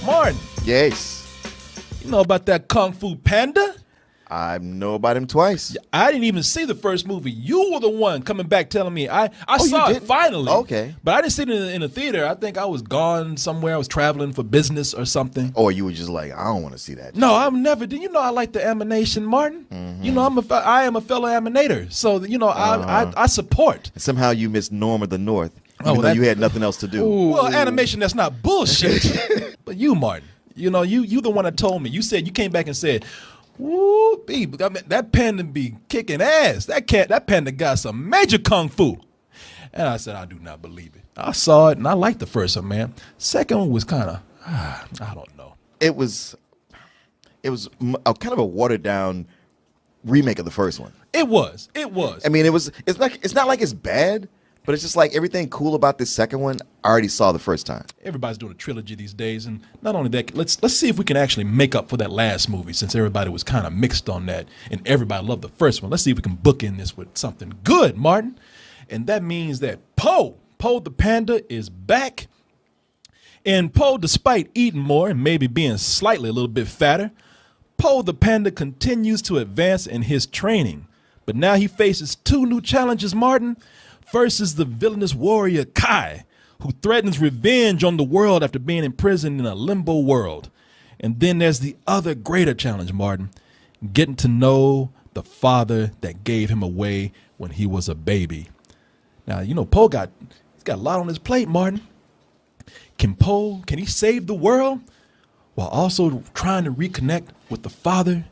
Martin, Yes. you know about that Kung Fu Panda? I know about him twice. I didn't even see the first movie. You were the one coming back telling me. I saw it finally. Okay. But I didn't see it in a theater. I think I was gone somewhere. I was traveling for business or something. Or you were just like, I don't want to see that. No, I've never did. You know I like the animation, Martin. You know I am a fellow animator. So, you know, I support. And somehow you missed Norm of the North, Oh, even though you had nothing else to do. Well, animation that's not bullshit. But you, Martin, you know, you the one that told me. You came back and said, "Woo, baby, I mean, that panda be kicking ass. That panda got some major kung fu." And I said, I do not believe it. I saw it and I liked the first one, man. Second one was kind of, I don't know. It was a kind of a watered down remake of the first one. It was. I mean, it's not like it's bad, but it's just like everything cool about this second one I already saw the first time. Everybody's doing a trilogy these days, and not only that, let's see if we can actually make up for that last movie, since everybody was kind of mixed on that, and everybody loved the first one. Let's see if we can bookend this with something good, Martin. And that means that Po the panda is back. And Po, despite eating more and maybe being slightly a little bit fatter, Po the panda continues to advance in his training. But now he faces two new challenges, Martin. First is the villainous warrior Kai, who threatens revenge on the world after being imprisoned in a limbo world. And then there's the other greater challenge, Martin, getting to know the father that gave him away when he was a baby. Now, you know, he's got a lot on his plate, Martin. Can he save the world while also trying to reconnect with the father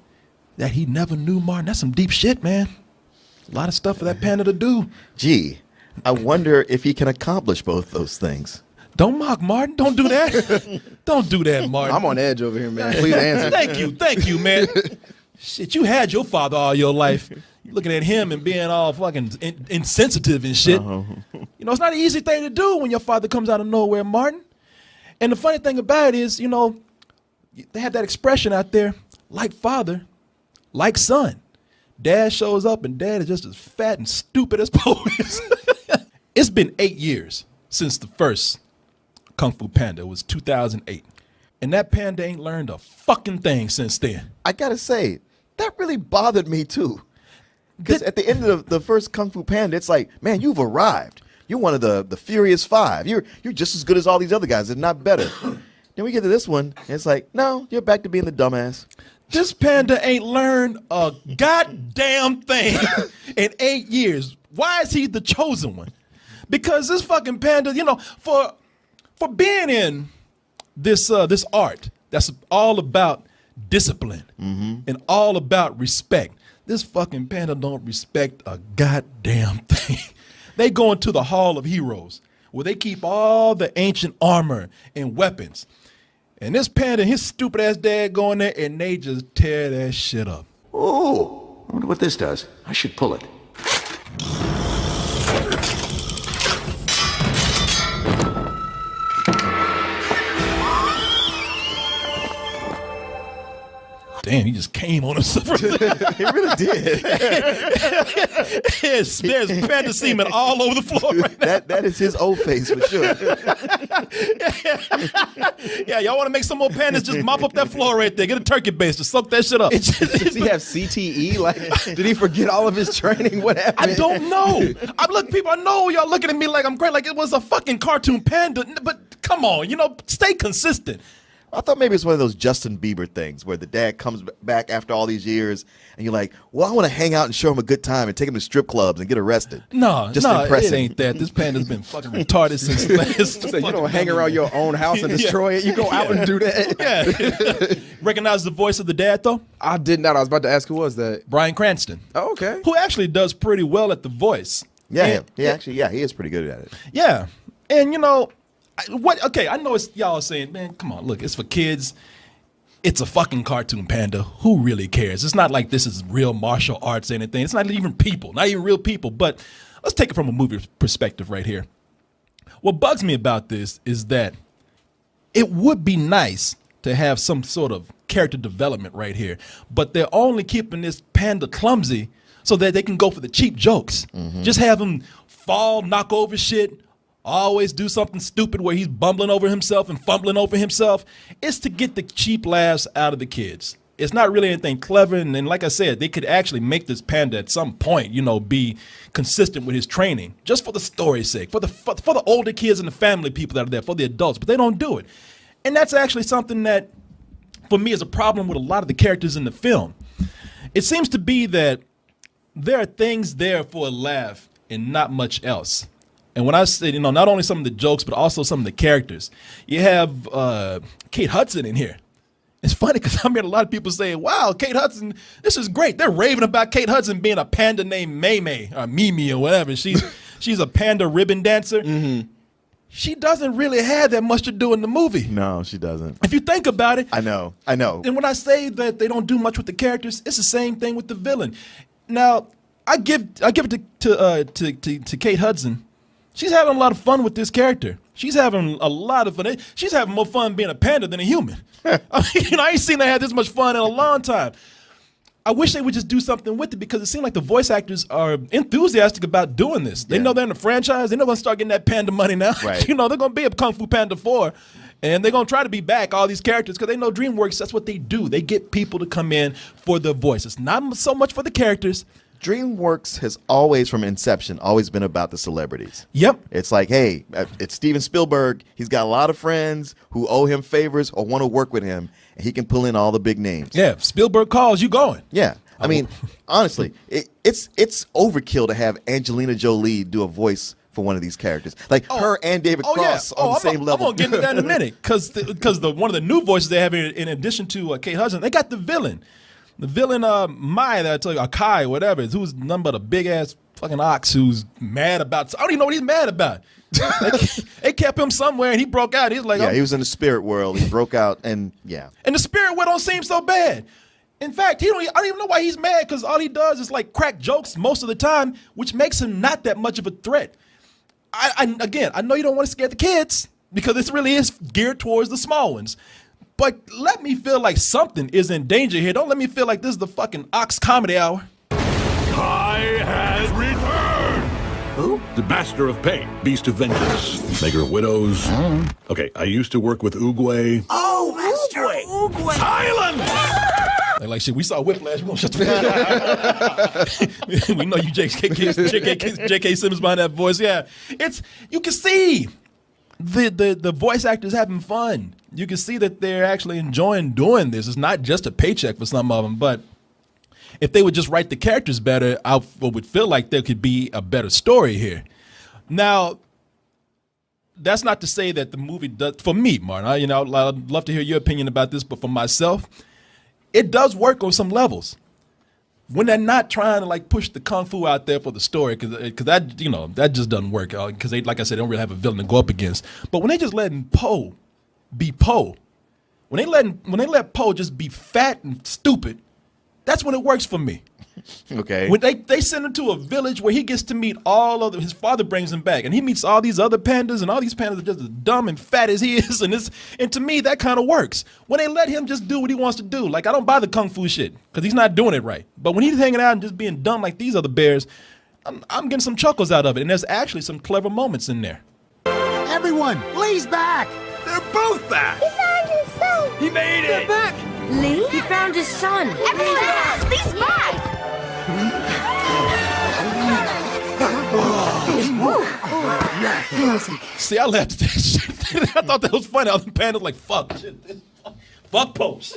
that he never knew, Martin? That's some deep shit, man. A lot of stuff for that panda to do. Gee, I wonder if he can accomplish both those things. Don't mock Martin. Don't do that. Don't do that, Martin. I'm on edge over here, man. Please answer. Thank you, man. Shit, you had your father all your life. You're looking at him and being all fucking insensitive and shit. You know, it's not an easy thing to do when your father comes out of nowhere, Martin. And the funny thing about it is, you know, they have that expression out there, like father, like son. Dad shows up and dad is just as fat and stupid as Po is. It's been 8 years since the first Kung Fu Panda. It was 2008. And that panda ain't learned a fucking thing since then. I gotta say, that really bothered me too. Because at the end of the first Kung Fu Panda, it's like, man, you've arrived. You're one of the Furious Five. You're just as good as all these other guys, if not better. Then we get to this one, and it's like, no, you're back to being the dumbass. This panda ain't learned a goddamn thing in 8 years. Why is he the chosen one? Because this fucking panda, you know, for being in this art that's all about discipline and all about respect, this fucking panda don't respect a goddamn thing. They go into the Hall of Heroes where they keep all the ancient armor and weapons. And this panda and his stupid ass dad go in there and they just tear that shit up. Oh, I wonder what this does. I should pull it. Damn, he just came on us. He really did. There's panda semen all over the floor right now. That is his old face for sure. Yeah, y'all want to make some more pandas? Just mop up that floor right there. Get a turkey base to soak that shit up. Does he have CTE? Like, did he forget all of his training? What happened? I don't know. I know y'all looking at me like I'm great, like it was a fucking cartoon panda. But come on, you know, stay consistent. I thought maybe it's one of those Justin Bieber things where the dad comes back after all these years and you're like, well, I want to hang out and show him a good time and take him to strip clubs and get arrested. No, impress it him. ain't that. This panda's been fucking retarded since last. So you don't hang around your own house and destroy it. You go out and do that. Yeah. Recognize the voice of the dad, though? I did not. I was about to ask who was that. Bryan Cranston. Oh, okay. Who actually does pretty well at the voice. Yeah, he is pretty good at it. Yeah. And, you know, I know it's y'all saying, man, come on, look, it's for kids. It's a fucking cartoon panda. Who really cares? It's not like this is real martial arts or anything. It's not even real people. But let's take it from a movie perspective right here. What bugs me about this is that it would be nice to have some sort of character development right here, but they're only keeping this panda clumsy so that they can go for the cheap jokes. Just have him fall, knock over shit, always do something stupid where he's bumbling over himself and fumbling over himself. It's to get the cheap laughs out of the kids. It's not really anything clever. And like I said, they could actually make this panda at some point, be consistent with his training, just for the story's sake, for the older kids and the family people that are there, for the adults. But they don't do it. And that's actually something that, for me, is a problem with a lot of the characters in the film. It seems to be that there are things there for a laugh and not much else. And when I say, not only some of the jokes, but also some of the characters. You have Kate Hudson in here. It's funny because I'm hearing a lot of people say, wow, Kate Hudson, this is great. They're raving about Kate Hudson being a panda named May or Mimi or whatever. She's a panda ribbon dancer. Mm-hmm. She doesn't really have that much to do in the movie. No, she doesn't. If you think about it. I know. And when I say that they don't do much with the characters, it's the same thing with the villain. Now, I give it to Kate Hudson. She's having a lot of fun with this character. She's having a lot of fun. She's having more fun being a panda than a human. I ain't seen her have this much fun in a long time. I wish they would just do something with it because it seemed like the voice actors are enthusiastic about doing this. They know they're in the franchise. They know they're going to start getting that panda money now. Right. They're going to be a Kung Fu Panda 4. And they're going to try to be back, all these characters, because they know DreamWorks, that's what they do. They get people to come in for the voices. Not so much for the characters. DreamWorks has always, from inception, always been about the celebrities. Yep. It's like, hey, it's Steven Spielberg. He's got a lot of friends who owe him favors or want to work with him, and he can pull in all the big names. Yeah, if Spielberg calls, you going. Yeah. I mean, honestly, it's overkill to have Angelina Jolie do a voice for one of these characters. Like her and David Cross on the same level. I'm going to get into that in a minute, because one of the new voices they have in addition to Kate Hudson, they got the villain. The villain, Mai, that I tell you, or Kai, whatever, who's nothing but a big ass fucking ox who's mad about. I don't even know what he's mad about. They kept him somewhere and he broke out. He was like, he was in the spirit world. He broke out and And the spirit world don't seem so bad. In fact, I don't even know why he's mad, because all he does is like crack jokes most of the time, which makes him not that much of a threat. I know you don't want to scare the kids because this really is geared towards the small ones. But let me feel like something is in danger here. Don't let me feel like this is the fucking Ox Comedy Hour. Kai has returned! Who? The Master of Pain, Beast of Vengeance, Maker of Widows. Okay, I used to work with Oogway. Oh, Master Oogway! Silence! Like shit, we saw Whiplash. We gonna shut the fuck up. We know you J.K. Simmons behind that voice. Yeah, you can see the voice actors having fun. You can see that they're actually enjoying doing this. It's not just a paycheck for some of them, but if they would just write the characters better, I would feel like there could be a better story here. Now, that's not to say that the movie does, for me, Martin, I'd love to hear your opinion about this, but for myself, it does work on some levels. When they're not trying to like push the kung fu out there for the story, because that just doesn't work. Because they, like I said, they don't really have a villain to go up against. But when they just letting Poe be Poe, when they let Poe just be fat and stupid, that's when it works for me. Okay. When they send him to a village where he gets to meet his father brings him back, and he meets all these other pandas, and all these pandas are just as dumb and fat as he is, and to me that kind of works. When they let him just do what he wants to do, like I don't buy the kung fu shit because he's not doing it right. But when he's hanging out and just being dumb like these other bears, I'm getting some chuckles out of it, and there's actually some clever moments in there. Everyone, Lee's back! They're both back! He found his son! He made it! They're back! Lee? He found his son! Everyone's back! Lee's back! See, I laughed at that shit. I thought that was funny. I was pandas like, fuck shit. Fuck Post.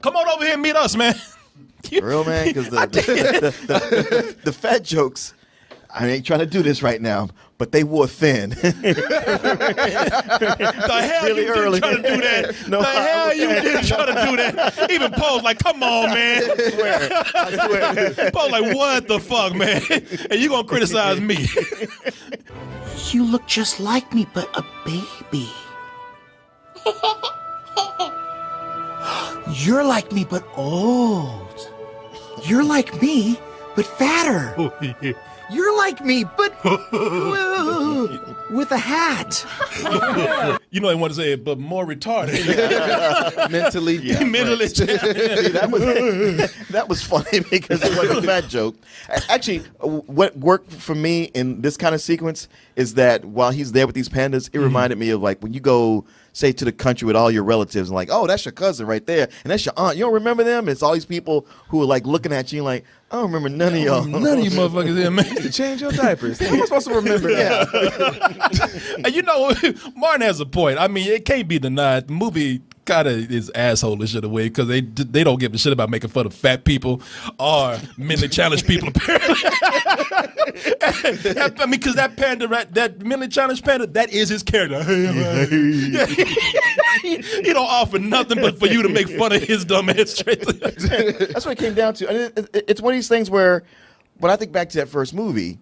Come on over here and meet us, man. For real, man, because the fat jokes, I ain't trying to do this right now, but they wore thin. The hell Really you early. didn't try to do that? No, The hell you didn't try to do that? Even Poe's like, come on, man. I swear. Poe's like, what the fuck, man? And you gonna criticize me? You look just like me, but a baby. You're like me, but old. You're like me, but fatter. You're like me, but with a hat. You know, I want to say it, but more retarded. Mentally, Mentally challenged. See, that was funny because it was a fat joke. Actually, what worked for me in this kind of sequence is that while he's there with these pandas, it reminded me of like when you go, say, to the country with all your relatives and like, oh, that's your cousin right there, and that's your aunt. You don't remember them? It's all these people who are like looking at you like, I don't remember none of y'all. None of you motherfuckers here, man. change your diapers. How am I supposed to remember that? And you know, Martin has a point. I mean, it can't be denied. The movie kind of is asshole-ish in a way because they don't give a shit about making fun of fat people or mentally challenged people, apparently. I mean, because that panda, that mentally challenged panda, that is his character. He don't offer nothing but for you to make fun of his dumb ass straight. That's what it came down to. And it's one of these things where, when I think back to that first movie,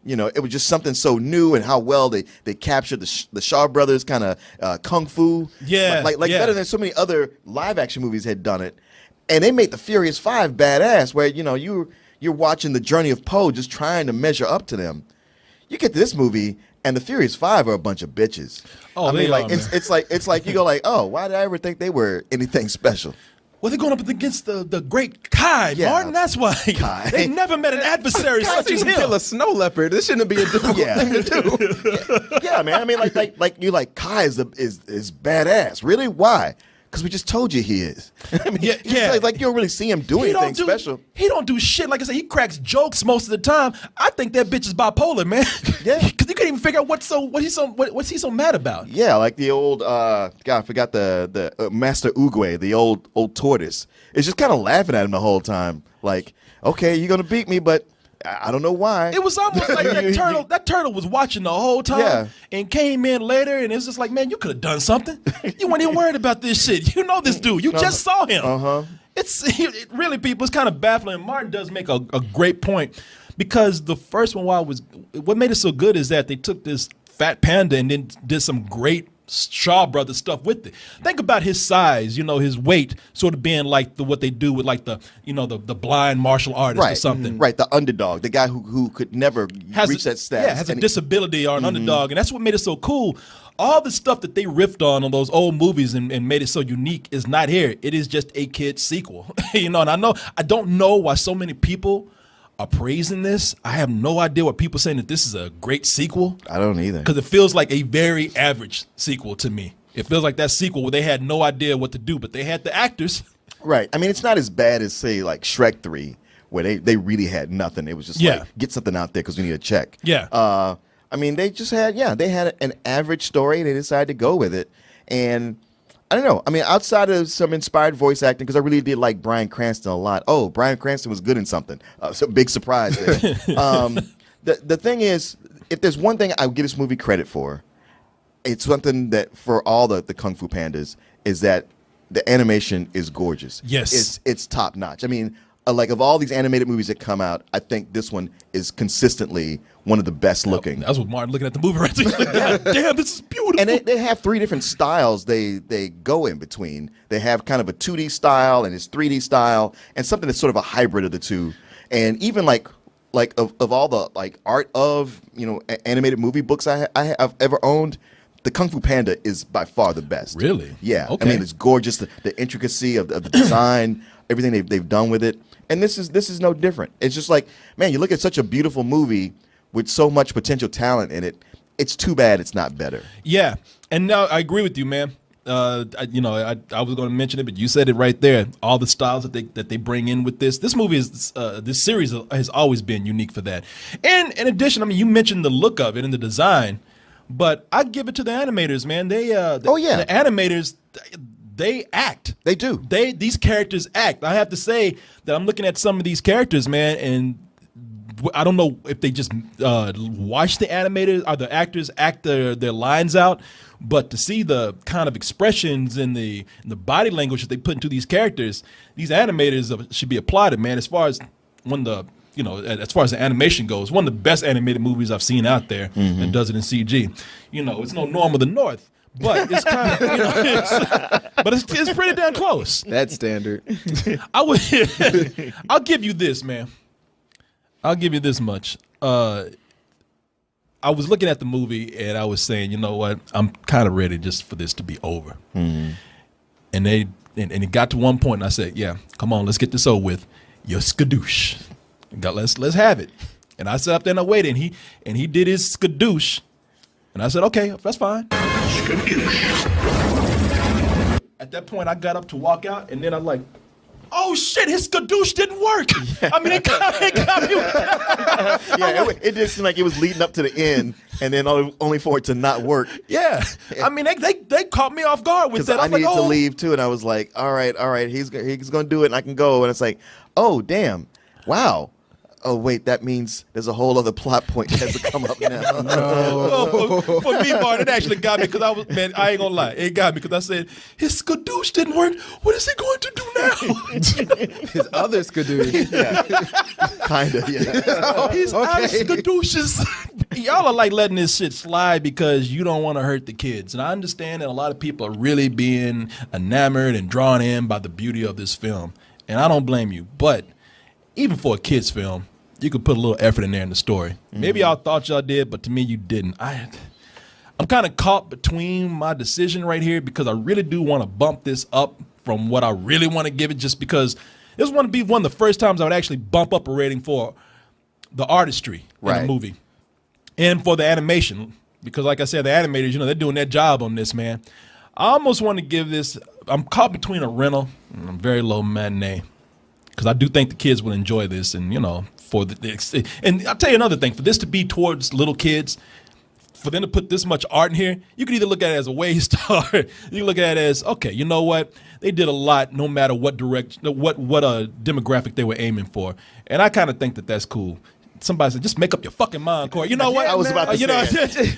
you know, it was just something so new and how well they captured the Shaw Brothers kind of kung fu. Yeah, like yeah. better than so many other live action movies had done it. And they made the Furious Five badass, where you know you're watching the journey of Poe, just trying to measure up to them. You get to this movie, and the Furious Five are a bunch of bitches. Oh, I mean, they like are, it's like you go like, oh, why did I ever think they were anything special? Well, they're going up against the great Kai, Yeah. Martin. That's why. Kai. They never met an adversary such as You can kill him. a snow leopard. This shouldn't be a difficult thing to do. Yeah, man. I mean, like you like Kai is badass. Really? Why? Because we just told you he is. I mean, Yeah, it's yeah. like you don't really see him do anything special. He don't do shit. Like I said, he cracks jokes most of the time. I think that bitch is bipolar, man. Yeah. Because you can't even figure out what's he so mad about. Yeah, like the old God, I forgot the Master Oogway, the old tortoise. It's just kind of laughing at him the whole time. Like, okay, you're gonna beat me, but I don't know why. It was almost like that turtle. That turtle was watching the whole time Yeah. and came in later, and it's just like, man, you could have done something. You weren't even worried about this shit. You know this dude. You just saw him. It really, people, it's kind of baffling. Martin does make a great point because the first one, what made it so good is that they took this fat panda and then did some great Shaw Brothers stuff with it. Think about his size, you know, his weight sort of being like what they do with like the blind martial artist or something. Right, the underdog, the guy who could never reach that status. Yeah, has a disability or an underdog, and that's what made it so cool. All the stuff that they riffed on those old movies and made it so unique is not here. It is just a kid's sequel. You know, and I don't know why so many people are praising this. I have no idea what people are saying that this is a great sequel. I don't either. Because it feels like a very average sequel to me. It feels like that sequel where they had no idea what to do, but they had the actors. Right. I mean, it's not as bad as, say, like Shrek 3, where they really had nothing. It was just like, get something out there because we need a check. Yeah. I mean, they had an average story. They decided to go with it. And I don't know. I mean, outside of some inspired voice acting, because I really did like Bryan Cranston a lot. Oh, Bryan Cranston was good in something. So big surprise there. The thing is, if there's one thing I would give this movie credit for, it's something that for all the Kung Fu Pandas is that the animation is gorgeous. Yes. It's top notch. I mean, like of all these animated movies that come out, I think this one is consistently one of the best looking. That's what Martin looking at the movie right there. Like, God damn, this is beautiful. And they have three different styles they go in between. They have kind of a 2D style and his 3D style and something that's sort of a hybrid of the two. And even like of all the like art of, you know, animated movie books I've ever owned, the Kung Fu Panda is by far the best. Really? Yeah. Okay. I mean, it's gorgeous. The intricacy of the design, everything they've done with it. And this is no different. It's just like, man, you look at such a beautiful movie with so much potential talent in it. It's too bad it's not better. Yeah, and now I agree with you, man. I was going to mention it, but you said it right there. All the styles that they bring in with this movie is this series has always been unique for that. And in addition, I mean, you mentioned the look of it and the design, but I give it to the animators, man. The animators. They act. They do. These characters act. I have to say that I'm looking at some of these characters, man, and I don't know if they just watch the animators or the actors act their lines out, but to see the kind of expressions and the body language that they put into these characters, these animators should be applauded, man. As far as as far as the animation goes, one of the best animated movies I've seen out there that does it in CG. You know, it's no Norm of the North. But it's kind of, but it's pretty damn close. That's standard. I'll give you this, man. I'll give you this much. I was looking at the movie and I was saying, you know what? I'm kind of ready just for this to be over. And it got to one point and I said, yeah, come on, let's get this over with. Your skadoosh. Let's have it. And I sat up there and I waited and he did his skadoosh. And I said, okay, that's fine. At that point, I got up to walk out and then I'm like, oh shit, his skadoosh didn't work. I mean, it got me. Yeah, it did seem like it was leading up to the end, and then only for it to not work. Yeah. I mean, they caught me off guard with that. I needed to leave too, and I was like, all right, he's going to do it, and I can go. And it's like, oh, damn, wow. Oh, wait, that means there's a whole other plot point that has to come up now. Well, for me, Martin, it actually got me because I ain't going to lie. It got me because I said, his skadoosh didn't work. What is he going to do now? His other skadoosh. Kind of, yeah. He's out of skadooshes. Y'all are like letting this shit slide because you don't want to hurt the kids. And I understand that a lot of people are really being enamored and drawn in by the beauty of this film. And I don't blame you. But even for a kid's film, you could put a little effort in there in the story. Maybe y'all thought y'all did, but to me, you didn't. I'm kind of caught between my decision right here because I really do want to bump this up from what I really want to give it, just because this want to be one of the first times I would actually bump up a rating for the artistry in the movie and for the animation. Because like I said, the animators, they're doing their job on this, man. I almost want to give this, I'm caught between a rental and a very low matinee. Because I do think the kids will enjoy this, and and I'll tell you another thing: for this to be towards little kids, for them to put this much art in here, you can either look at it as a waste, or you can look at it as, okay, you know what? They did a lot, no matter what direction, what demographic they were aiming for, and I kind of think that that's cool. Somebody said, just make up your fucking mind, Corey. You know what? I was about to say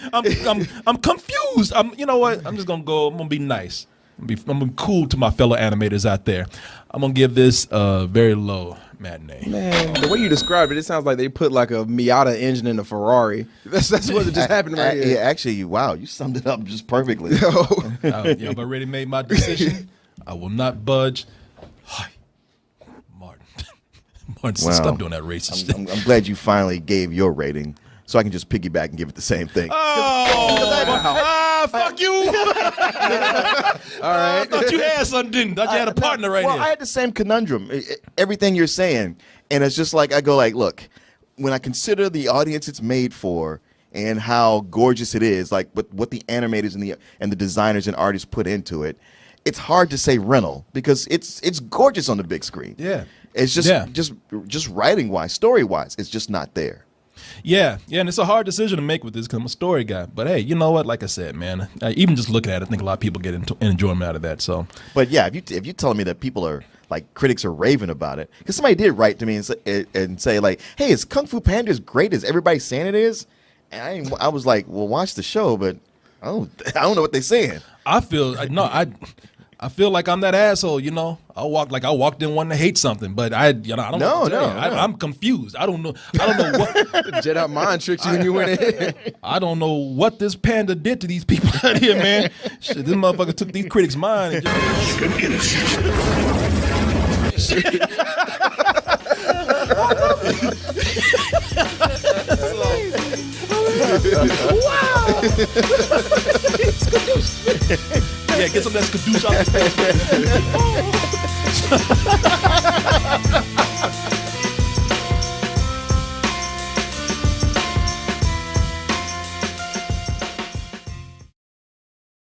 I'm confused. You know what? I'm just gonna go. I'm gonna be nice. I'm gonna be cool to my fellow animators out there. I'm gonna give this a very low matinee. Man, the way you described it, it sounds like they put like a Miata engine in a Ferrari. That's what just happened right here. Yeah, actually, wow, you summed it up just perfectly. I've already made my decision. I will not budge. Hi, Martin. Martin, stop doing that racist shit. I'm glad you finally gave your rating, so I can just piggyback and give it the same thing. Fuck you! All right. I thought you had something, didn't I? You had a partner right here. here. I had the same conundrum. Everything you're saying, and it's just like I go like, look, when I consider the audience it's made for and how gorgeous it is, like what the animators and the designers and artists put into it, it's hard to say rental because it's gorgeous on the big screen. Yeah. It's just writing wise, story wise, it's just not there. Yeah, and it's a hard decision to make with this because I'm a story guy. But hey, you know what? Like I said, man, even just looking at it, I think a lot of people get enjoyment out of that. So, but yeah, if you're telling me that people are like critics are raving about it, because somebody did write to me and say like, "Hey, is Kung Fu Panda as great as everybody's saying it is?" And I was like, "Well, watch the show," but I don't know what they're saying. I feel like I'm that asshole, I walked in wanting to hate something, but I don't know. I'm confused. I don't know what Jedi mind tricked you when you went in. I don't know what this panda did to these people out here, man. Shit, this motherfucker took these critics' mind and Wow! Yeah, get some of that skadoosh out.